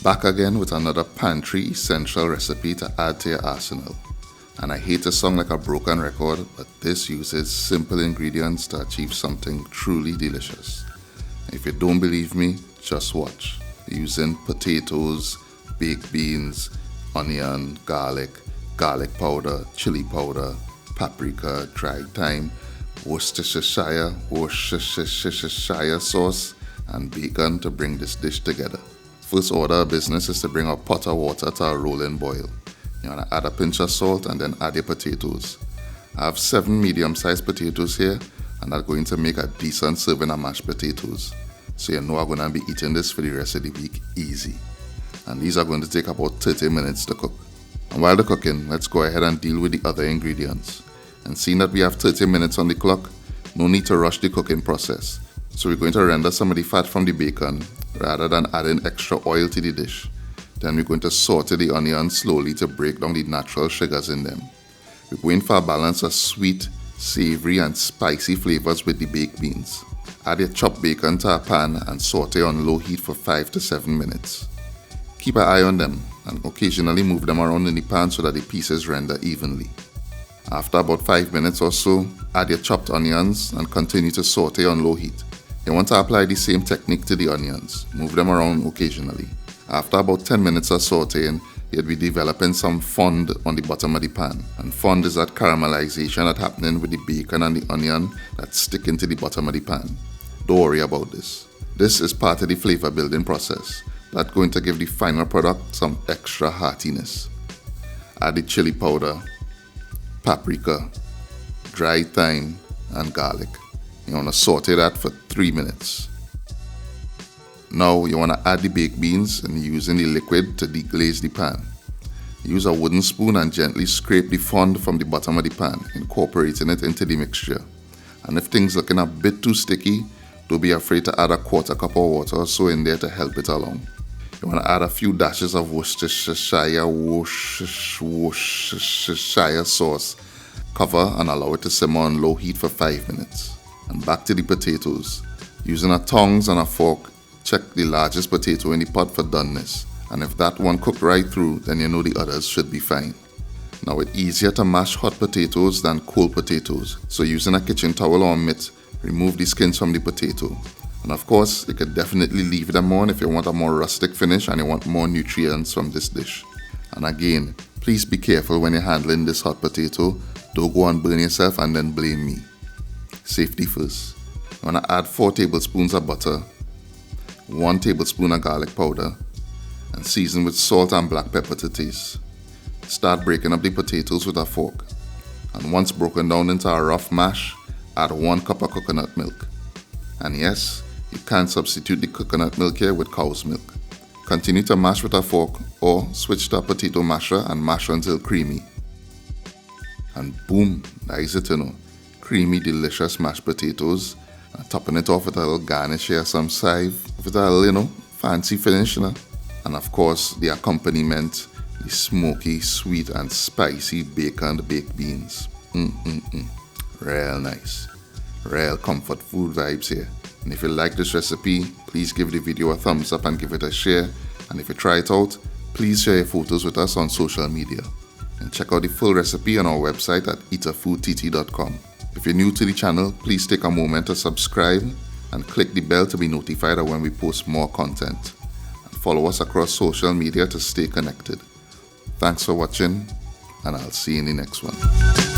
Back again with another Pantry essential recipe to add to your arsenal. And I hate to sound like a broken record, but this uses simple ingredients to achieve something truly delicious. If you don't believe me, just watch. Using potatoes, baked beans, onion, garlic powder, chili powder, paprika, dried thyme, Worcestershire sauce, and bacon to bring this dish together. First order of business is to bring a pot of water to a rolling boil. You want to add a pinch of salt and then add your potatoes. I have 7 medium-sized potatoes here, and that's going to make a decent serving of mashed potatoes. So you know I'm going to be eating this for the rest of the week easy. And these are going to take about 30 minutes to cook. And while they're cooking, let's go ahead and deal with the other ingredients. And seeing that we have 30 minutes on the clock, no need to rush the cooking process. So we're going to render some of the fat from the bacon rather than adding extra oil to the dish. Then we're going to saute the onions slowly to break down the natural sugars in them. We're going for a balance of sweet, savory and spicy flavors with the baked beans. Add your chopped bacon to a pan and saute on low heat for 5 to 7 minutes. Keep an eye on them and occasionally move them around in the pan so that the pieces render evenly. After about 5 minutes or so, add your chopped onions and continue to saute on low heat. You want to apply the same technique to the onions. Move them around occasionally. After about 10 minutes of sauteing, you'll be developing some fond on the bottom of the pan. And fond is that caramelization that's happening with the bacon and the onion that's sticking to the bottom of the pan. Don't worry about this. This is part of the flavor building process. That's going to give the final product some extra heartiness. Add the chili powder, paprika, dried thyme, and garlic. You want to saute that for 3 minutes. Now you want to add the baked beans and using the liquid to deglaze the pan. Use a wooden spoon and gently scrape the fond from the bottom of the pan, incorporating it into the mixture. And if things looking a bit too sticky, don't be afraid to add a 1/4 cup of water or so in there to help it along. You want to add a few dashes of Worcestershire sauce. Cover and allow it to simmer on low heat for 5 minutes. And back to the potatoes. Using a tongs and a fork, check the largest potato in the pot for doneness. And if that one cooked right through, then you know the others should be fine. Now it's easier to mash hot potatoes than cold potatoes. So using a kitchen towel or mitt, remove the skins from the potato. And of course, you could definitely leave them on if you want a more rustic finish and you want more nutrients from this dish. And again, please be careful when you're handling this hot potato. Don't go and burn yourself and then blame me. Safety first. You want to add 4 tablespoons of butter, 1 tablespoon of garlic powder, and season with salt and black pepper to taste. Start breaking up the potatoes with a fork. And once broken down into a rough mash, add 1 cup of coconut milk. And yes, you can substitute the coconut milk here with cow's milk. Continue to mash with a fork or switch to a potato masher and mash until creamy. And boom, that is it, you know. Creamy, delicious mashed potatoes. And topping it off with a little garnish here, some side, with a little, fancy finish, And of course, the accompaniment, the smoky, sweet, and spicy bacon baked beans. Real nice. Real comfort food vibes here. And if you like this recipe, please give the video a thumbs up and give it a share. And if you try it out, please share your photos with us on social media. And check out the full recipe on our website at eatahfoodtt.com. If you're new to the channel, please take a moment to subscribe and click the bell to be notified of when we post more content. And follow us across social media to stay connected. Thanks for watching, and I'll see you in the next one.